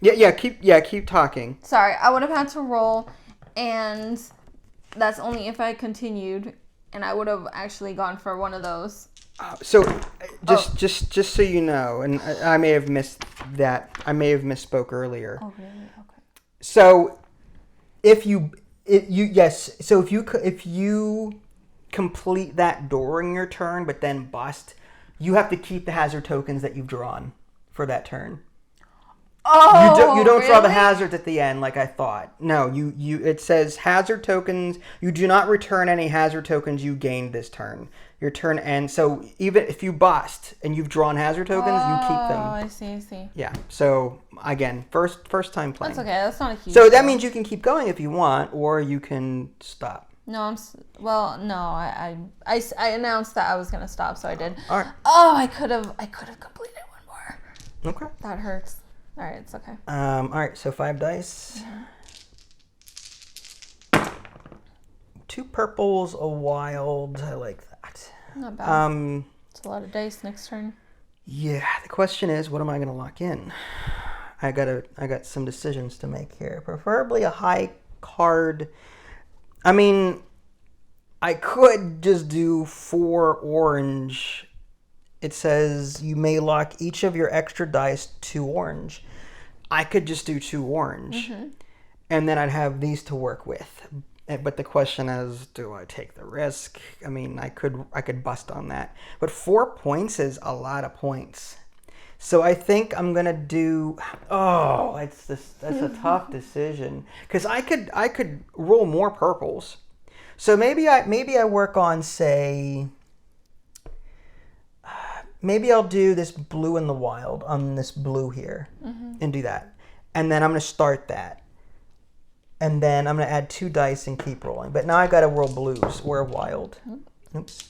Keep talking. Sorry, I would have had to roll, and that's only if I continued. And I would have actually gone for one of those. Just so you know, and I may have missed that. I may have misspoke earlier. Oh, really? Okay. So, if you complete that during your turn, but then bust, you have to keep the hazard tokens that you've drawn for that turn. Oh, you don't draw the really? hazards at the end like I thought. No, it says hazard tokens. You do not return any hazard tokens you gained this turn. Your turn ends. So even if you bust and you've drawn hazard tokens, you keep them. Oh, I see. Yeah. So again, first time playing. That's okay. That's not a huge. So that means you can keep going if you want, or you can stop. No, I announced that I was gonna stop, so I did. All right. Oh, I could have completed one more. Okay. That hurts. All right, it's okay. All right, so 5 dice. 2 purples, a wild. I like that. Not bad. It's a lot of dice next turn. Yeah, the question is, what am I going to lock in? I got some decisions to make here. Preferably a high card. I mean, I could just do 4 orange. It says you may lock each of your extra dice 2 orange. I could just do 2 orange. Mm-hmm. And then I'd have these to work with. But the question is, do I take the risk? I mean, I could bust on that. But 4 points is a lot of points. So I think I'm going to do... Oh, that's a tough decision. Because I could roll more purples. So maybe I work on, say... Maybe I'll do this blue in the wild on this blue here and do that. And then I'm going to start that. And then I'm going to add 2 dice and keep rolling. But now I got to roll blues or wild. Oops.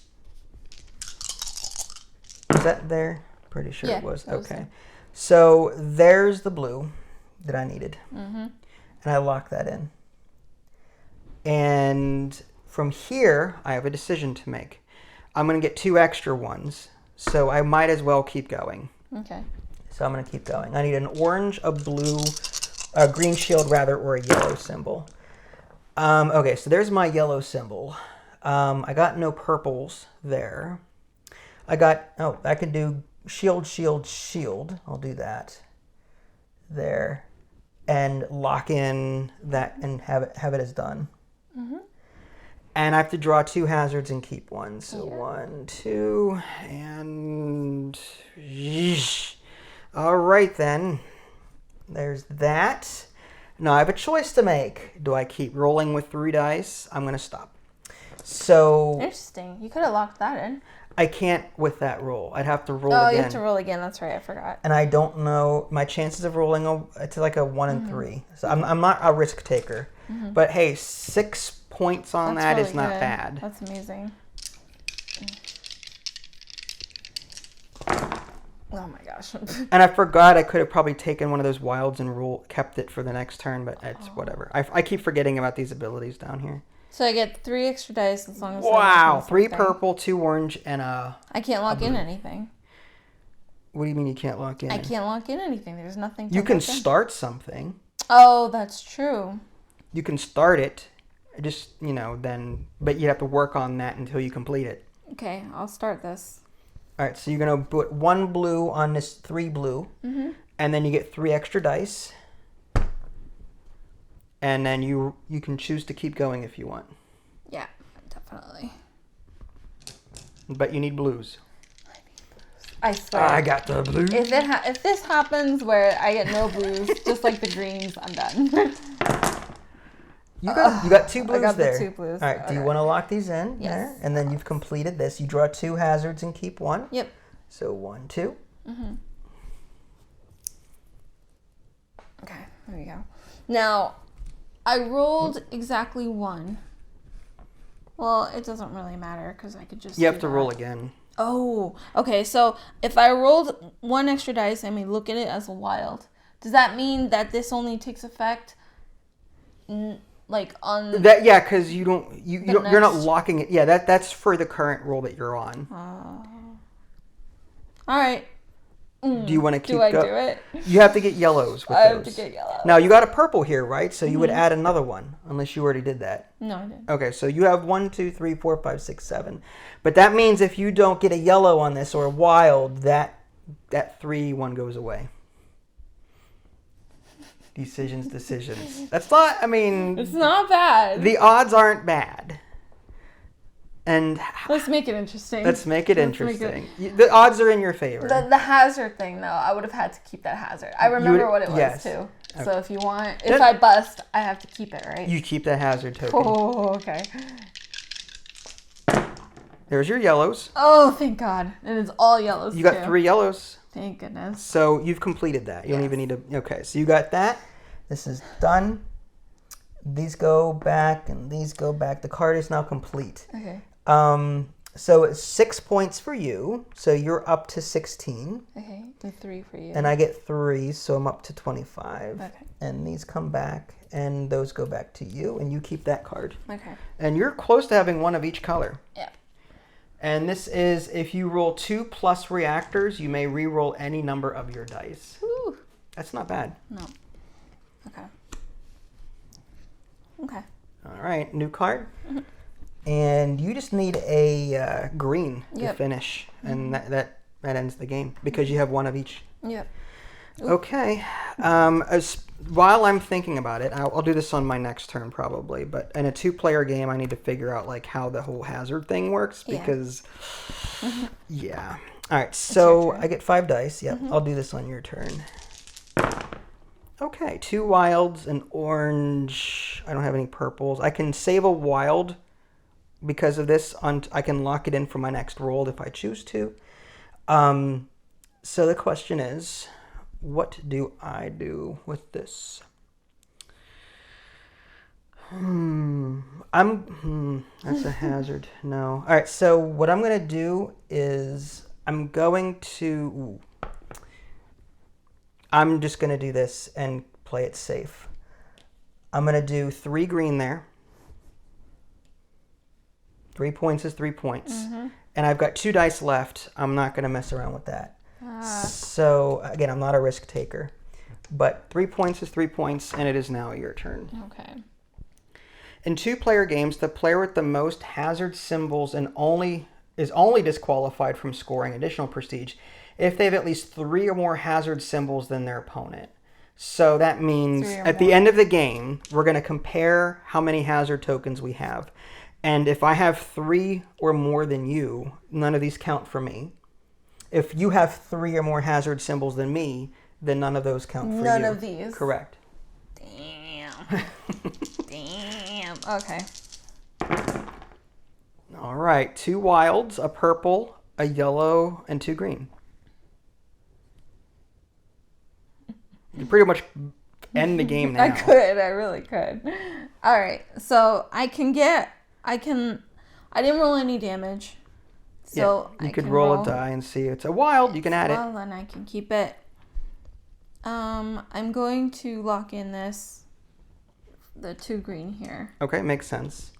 Was that there? Pretty sure it was. Okay. Was so there's the blue that I needed. Mm-hmm. And I lock that in. And from here, I have a decision to make. I'm going to get 2 extra ones. So I might as well keep going. Okay. So I'm going to keep going. I need an orange, a blue, a green shield rather, or a yellow symbol. Okay, so there's my yellow symbol. I got no purples there. I can do shield, shield, shield. I'll do that there. And lock in that and have it as done. Mm-hmm. And I have to draw 2 hazards and keep 1. So 1, 2, and... Yeesh. All right, then. There's that. Now I have a choice to make. Do I keep rolling with 3 dice? I'm going to stop. So... Interesting. You could have locked that in. I can't with that roll. I'd have to roll again. Oh, you have to roll again. That's right. I forgot. And I don't know... My chances of rolling to like a 1 and 3. So I'm not a risk taker. Mm-hmm. But hey, 6 points on that is not bad. That's amazing. Oh my gosh. And I forgot I could have probably taken one of those wilds and kept it for the next turn, but it's whatever. I keep forgetting about these abilities down here. So I get 3 extra dice as long as wow, 3 purple, 2 orange, and a... I can't lock in anything. What do you mean you can't lock in? I can't lock in anything. There's nothing to You can start something. Oh, that's true. You can start it. Just, then... But you have to work on that until you complete it. Okay, I'll start this. All right, so you're going to put 1 blue on this 3 blue. Mm-hmm. And then you get 3 extra dice. And then you can choose to keep going if you want. Yeah, definitely. But you need blues. I swear. I got the blues. If this happens where I get no blues, just like the greens, I'm done. You got 2 blues I got there. The 2 blues. All right, do you want to lock these in? Yes. There? And then you've completed this. You draw 2 hazards and keep 1. Yep. So 1, 2. Mm-hmm. Okay, there we go. Now, I rolled exactly 1. Well, it doesn't really matter because I could just. You have to roll again. Oh, okay. So if I rolled one extra dice, I may look at it as a wild. Does that mean that this only takes effect, like on that? Yeah, because you're not locking it. Yeah, that's for the current roll that you're on. All right. Do you want to keep? Do I do it? You have to get yellows with I those. have to get yellows. Now you got a purple here, right? So you would add another one, unless you already did that. No, I didn't. Okay, so you have 1, 2, 3, 4, 5, 6, 7. But that means if you don't get a yellow on this or a wild, that 3-1 goes away. Decisions. That's not. I mean, it's not bad. The odds aren't bad. And let's make it interesting. The odds are in your favor. The hazard thing, though, I would have had to keep that hazard. I remember what it was, too. Okay. So if I bust, I have to keep it, right? You keep the hazard token. Oh, okay. There's your yellows. Oh, thank God. And it's all yellows, You got 3 yellows. Thank goodness. So you've completed that. You don't even need to... Okay, so you got that. This is done. These go back and these go back. The card is now complete. Okay. So it's 6 points for you. So you're up to 16. Okay. And 3 for you. And I get 3, so I'm up to 25. Okay. And these come back, and those go back to you, and you keep that card. Okay. And you're close to having one of each color. Yeah. And this is, if you roll 2 plus reactors, you may re-roll any number of your dice. Whew. That's not bad. No. Okay. Okay. All right, new card. Mm-hmm. And you just need a green to finish, and that ends the game because you have one of each. Yep. Ooh. Okay. While I'm thinking about it, I'll do this on my next turn probably. But in a 2-player game, I need to figure out like how the whole hazard thing works because, yeah. All right. So I get 5 dice. Yep. I'll do this on your turn. Okay. 2 wilds, an orange. I don't have any purples. I can save a wild. Because of this, I can lock it in for my next roll if I choose to. So the question is, what do I do with this? That's a hazard. No. All right, so what I'm going to do is I'm just going to do this and play it safe. I'm going to do 3 green there. 3 points is 3 points. And I've got 2 dice left. I'm not going to mess around with that. So, again, I'm not a risk taker. But 3 points is 3 points, and it is now your turn. Okay. In 2-player games, the player with the most hazard symbols is only disqualified from scoring additional prestige if they have at least 3 or more hazard symbols than their opponent. So that means at the end of the game, we're going to compare how many hazard tokens we have. And if I have 3 or more than you, none of these count for me. If you have 3 or more hazard symbols than me, then none of those count for you. None of these? Correct. Damn. Damn. Okay. All right. 2 wilds, a purple, a yellow, and 2 green. You pretty much end the game now. I really could. All right. So I didn't roll any damage. So you could roll a die and see it's a wild. You can add it. Well, then I can keep it. I'm going to lock in the 2 green here. Okay, makes sense.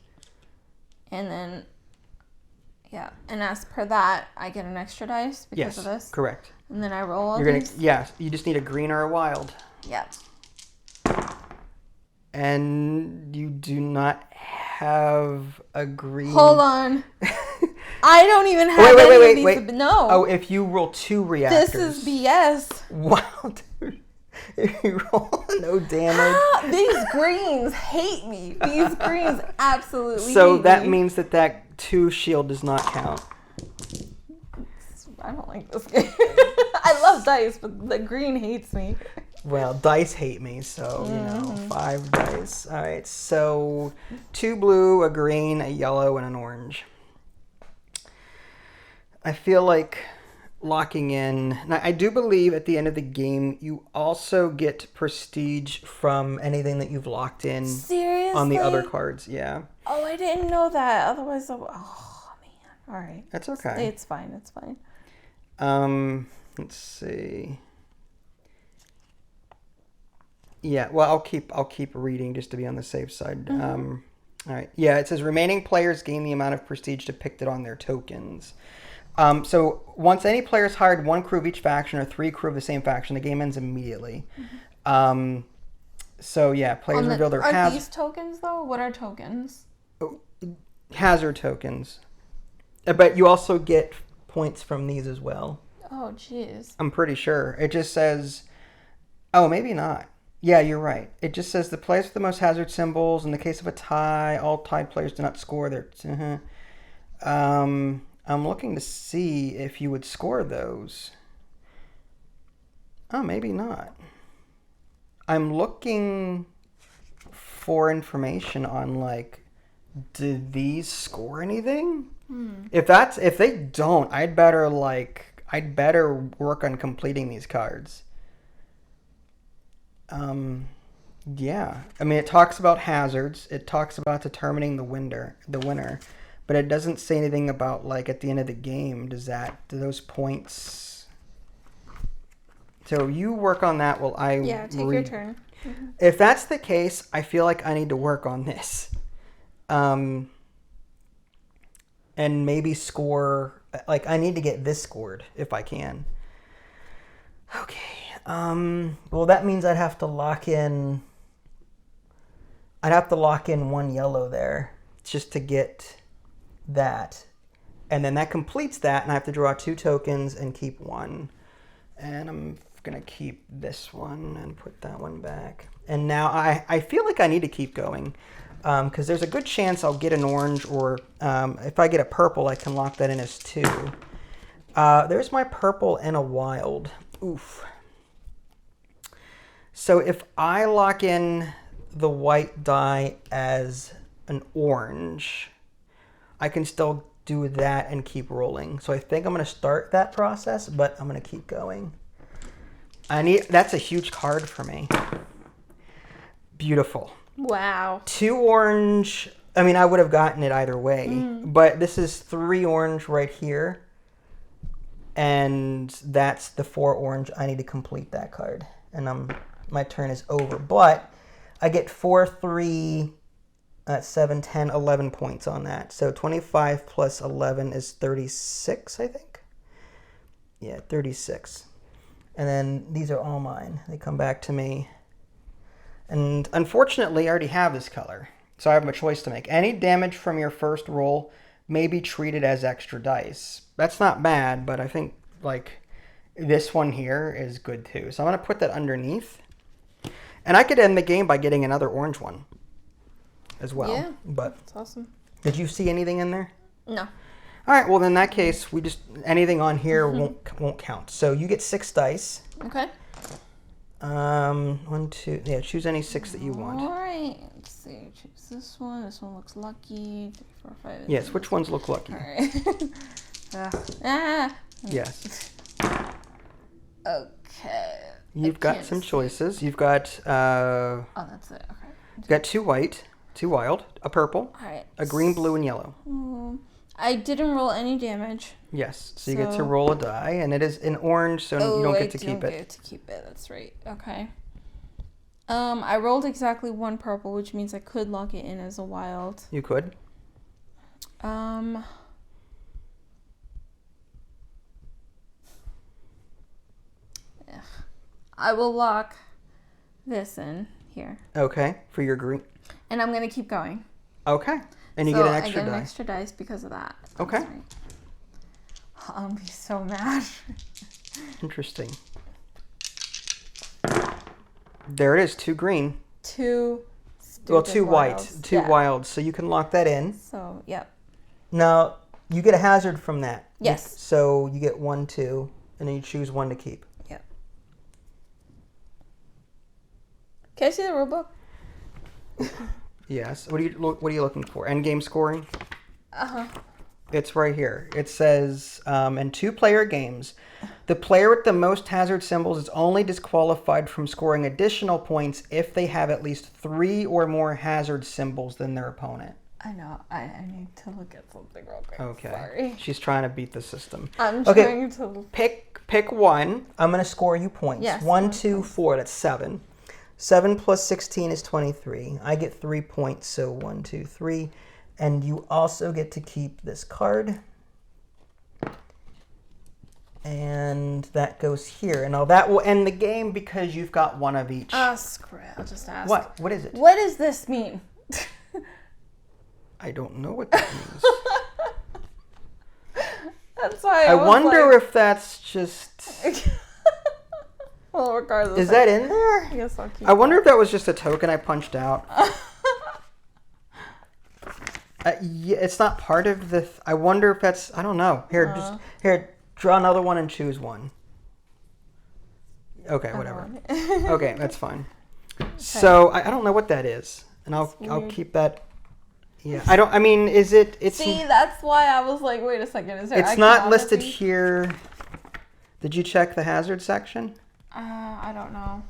And then, and as per that, I get an extra dice because of this. Correct. And then I roll all these. You just need a green or a wild. Yep. And you do not have a green. Hold on. I don't even have wait. No. Oh, if you roll 2 reactors. This is BS. Wow, dude. If you roll no damage. These greens hate me. These greens absolutely hate me. So that means that 2 shield does not count. I don't like this game. I love dice, but the green hates me. Well, dice hate me, so, 5 dice. All right, so 2 blue, a green, a yellow, and an orange. I feel like locking in... Now, I do believe at the end of the game, you also get prestige from anything that you've locked in. Seriously? On the other cards, yeah. Oh, I didn't know that. Otherwise, oh man. All right. That's okay. It's fine. It's fine. Let's see. Yeah, well, I'll keep reading just to be on the safe side. All right. Yeah, it says remaining players gain the amount of prestige depicted on their tokens. So once any player has hired one crew of each faction or 3 crew of the same faction, the game ends immediately. So yeah, players reveal their Are these tokens though? What are tokens? Hazard tokens. But you also get points from these as well. Oh, jeez. I'm pretty sure. It just says... Oh, maybe not. Yeah, you're right. It just says the players with the most hazard symbols. In the case of a tie, all tied players do not score their... I'm looking to see if you would score those. Oh, maybe not. I'm looking for information on, like, do these score anything? If they don't, I'd better work on completing these cards. Yeah. I mean, it talks about hazards. It talks about determining the winner, but it doesn't say anything about, like, at the end of the game, do those points... So you work on that while I take your turn. Mm-hmm. If that's the case, I feel like I need to work on this. And maybe score... Like, I need to get this scored, if I can. Okay. Well, that means I'd have to lock in... I'd have to lock in 1 yellow there just to get that. And then that completes that, and I have to draw 2 tokens and keep 1. And I'm going to keep this one and put that one back. And now I feel like I need to keep going because there's a good chance I'll get an orange, or if I get a purple, I can lock that in as 2. There's my purple and a wild. Oof. So if I lock in the white die as an orange, I can still do that and keep rolling. So I think I'm going to start that process, but I'm going to keep going. That's a huge card for me. Beautiful. Wow. 2 orange. I mean, I would have gotten it either way, but this is 3 orange right here. And that's the 4 orange. I need to complete that card. And my turn is over. But I get 4, 3, 7, 10, 11 points on that. So 25 plus 11 is 36, I think. Yeah, 36. And then these are all mine. They come back to me. And unfortunately, I already have this color. So I have a choice to make. Any damage from your first roll may be treated as extra dice. That's not bad, but I think, like, this one here is good too. So I'm going to put that underneath. And I could end the game by getting another orange one as well. Yeah, but that's awesome. Did you see anything in there? No. All right, well, in that case, anything on here won't count. So you get 6 dice. Okay. 1, 2, yeah, choose any 6 that you want. All right, let's see. Choose this one. This one looks lucky. 3, 4, 5. Yes, which ones look lucky? All right. Yes. Okay. You've got some choices. You've got... oh, that's it. Okay. You've got 2 white, 2 wild, a purple, all right. a green, blue, and yellow. I didn't roll any damage. Yes, so you get to roll a die, and it is in orange, so you don't get to keep it. I don't get to keep it, that's right. Okay. I rolled exactly 1 purple, which means I could lock it in as a wild. You could. I will lock this in here. Okay, for your green. And I'm going to keep going. Okay. And you get an extra die. I get an extra dice because of that. Okay. Right. I'll be so mad. Interesting. There it is, 2 green. 2 2 white. 2 wild. So you can lock that in. So, yep. Now, you get a hazard from that. Yes. So you get 1, 2, and then you choose 1 to keep. Yep. Can I see the rule book? Yes. What are you looking for? Endgame scoring? Uh-huh. It's right here. It says, in 2-player games, the player with the most hazard symbols is only disqualified from scoring additional points if they have at least 3 or more hazard symbols than their opponent. I know. I need to look at something real quick. Okay. Sorry. She's trying to beat the system. I'm trying to... Pick one. I'm going to score you points. Yes. 1, 2, 4. That's 7. 7 plus 16 is 23. I get 3 points, so 1, 2, 3. And you also get to keep this card. And that goes here. And now that will end the game because you've got one of each. Screw it. I'll just ask. What? What is it? What does this mean? I don't know what that means. That's why I wonder if that's just... Well, regardless. Is that in there? I guess I'll keep I wonder if that was just a token I punched out. Yeah, it's not part of the... I wonder if that's... I don't know. Here, draw another one and choose one. Okay, whatever. Okay, that's fine. Okay. So, I don't know what that is. And I'll keep that... Yeah, I mean, is it... See, that's why I was like, wait a second. Is there... It's not listed here. Did you check the hazard section? I don't know.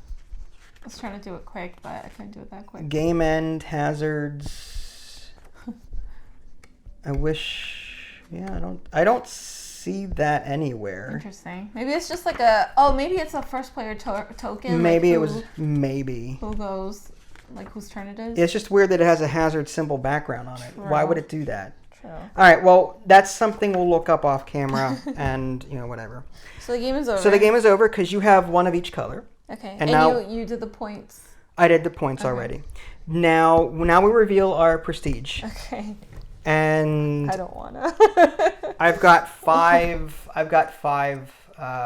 I was trying to do it quick, but I couldn't do it that quick. Game end, hazards. I wish... Yeah, I don't see that anywhere. Interesting. Maybe it's just like a... Oh, maybe it's a first player token. Maybe it was... Maybe. Who goes... Like whose turn it is? It's just weird that it has a hazard symbol background on it. True. Why would it do that? True. All right, well, that's something we'll look up off camera and, whatever. So the game is over. So the game is over because you have one of each color. Okay. And now you did the points. I did the points already. Now we reveal our prestige. Okay. And I don't want to. I've got 5. I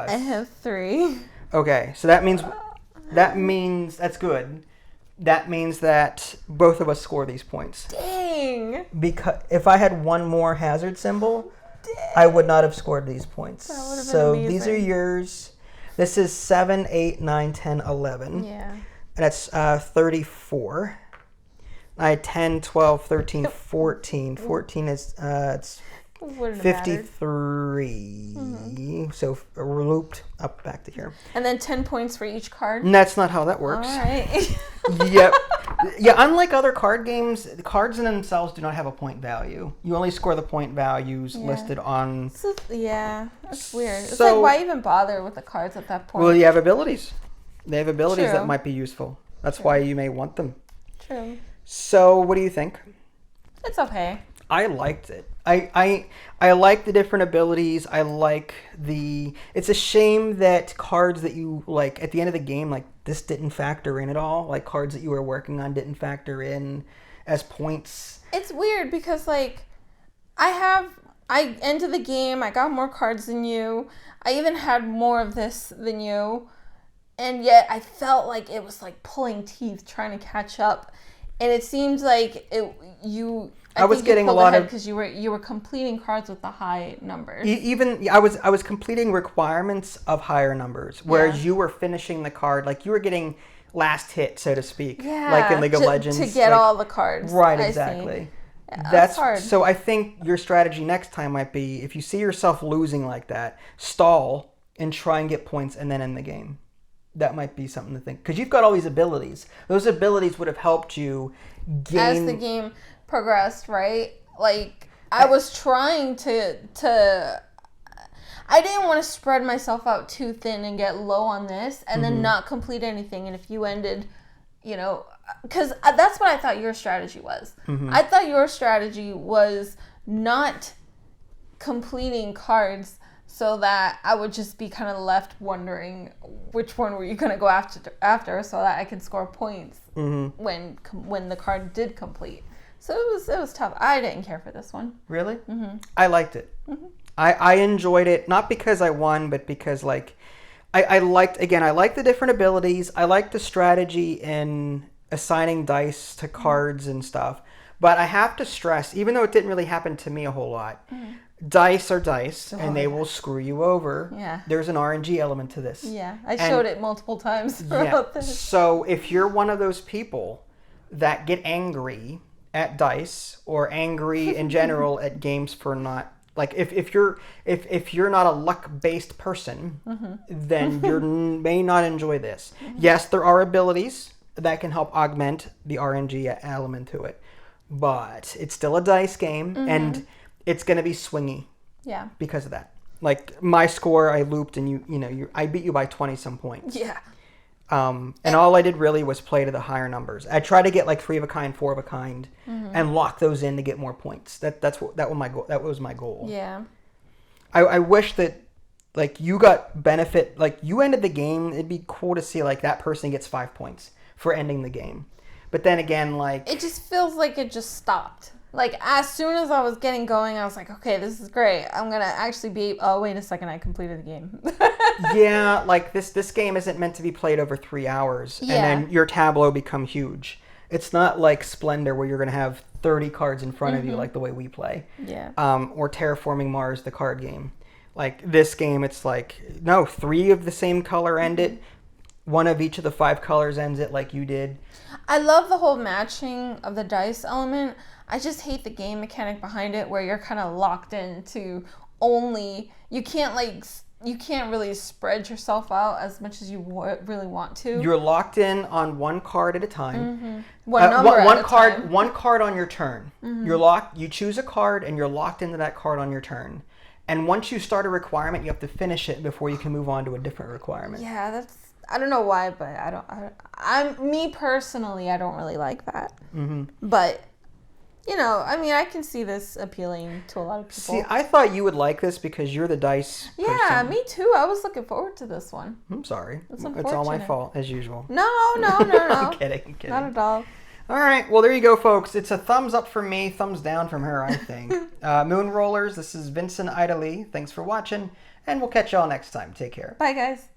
have 3. Okay, so that means that's good. That means that both of us score these points. Dang! Because if I had one more hazard symbol, I would not have scored these points. That would have been so amazing. These are yours. This is 7, 8, 9, 10, 11. Yeah. And that's 34. I had 10, 12, 13, 14. 14 is it's 53. Mm-hmm. So we're looped up back to here. And then 10 points for each card? And that's not how that works. All right. Yep. Yeah, unlike other card games, the cards in themselves do not have a point value. You only score the point values listed on... That's weird. It's So, like, why even bother with the cards at that point? Well, you have abilities. They have abilities True. that might be useful. That's why you may want them. True. So, what do you think? It's okay. I liked it. I like the different abilities. I like the... It's a shame that cards that you, like, at the end of the game, like, this didn't factor in at all. Like, cards that you were working on didn't factor in as points. It's weird because, like, I ended the game, I got more cards than you. I even had more of this than you. And yet I felt like it was, like, pulling teeth trying to catch up. And it seems like I was getting a lot of because you were completing cards with the high numbers. I was completing requirements of higher numbers, whereas you were finishing the card like you were getting last hit, so to speak. Yeah, like in League of Legends to get all the cards. Right, exactly. Yeah, that's hard. So I think your strategy next time might be if you see yourself losing like that, stall and try and get points and then end the game. That might be something to think because you've got all these abilities. Those abilities would have helped you gain as the game progressed, right? Like I was trying to I didn't want to spread myself out too thin and get low on this and then not complete anything. And if you ended, because that's what I thought your strategy was. I thought your strategy was not completing cards so that I would just be kind of left wondering which one were you going to go after so that I could score points when the card did complete. So it was tough. I didn't care for this one. Really? Mm-hmm. I liked it. Mm-hmm. I enjoyed it, not because I won, but because I liked the different abilities. I liked the strategy in assigning dice to cards and stuff. But I have to stress, even though it didn't really happen to me a whole lot, dice are dice, and they will screw you over. Yeah. There's an RNG element to this. Yeah, I showed it multiple times throughout this. So if you're one of those people that get angry at dice or angry in general at games for not... Like if you're not a luck-based person, then you may not enjoy this. Yes, there are abilities that can help augment the RNG element to it. but it's still a dice game, and it's going to be swingy. Yeah. Because of that. Like, my score, I looped, and I beat you by 20-some points. Yeah. And all I did really was play to the higher numbers. I tried to get like 3 of a kind, 4 of a kind, and lock those in to get more points. That was my goal. Yeah. I wish that like you got benefit, like you ended the game. It'd be cool to see like that person gets 5 points for ending the game. But then again, like it just feels like it just stopped. Like, as soon as I was getting going, I was like, okay, this is great. I'm going to actually be... Oh, wait a second. I completed the game. Yeah, like, this game isn't meant to be played over 3 hours. Yeah. And then your tableau become huge. It's not like Splendor, where you're going to have 30 cards in front of you, like the way we play. Yeah. Or Terraforming Mars, the card game. Like, this game, it's like, no, 3 of the same color end it. 1 of each of the 5 colors ends it like you did. I love the whole matching of the dice element. I just hate the game mechanic behind it, where you're kind of locked into only... You can't really spread yourself out as much as you really want to. You're locked in on 1 card at a time. One number at a card, time. 1 card on your turn. You choose a card, and you're locked into that card on your turn. And once you start a requirement, you have to finish it before you can move on to a different requirement. Yeah, that's... I don't know why, but me personally, I don't really like that. But... I mean, I can see this appealing to a lot of people. See, I thought you would like this because you're the dice person. Me too. I was looking forward to this one. I'm sorry. It's all my fault, as usual. No. I'm kidding. Not at all. All right. Well, there you go, folks. It's a thumbs up from me, thumbs down from her, I think. Moonrollers, this is Vincent Ida Lee. Thanks for watching, and we'll catch y'all next time. Take care. Bye, guys.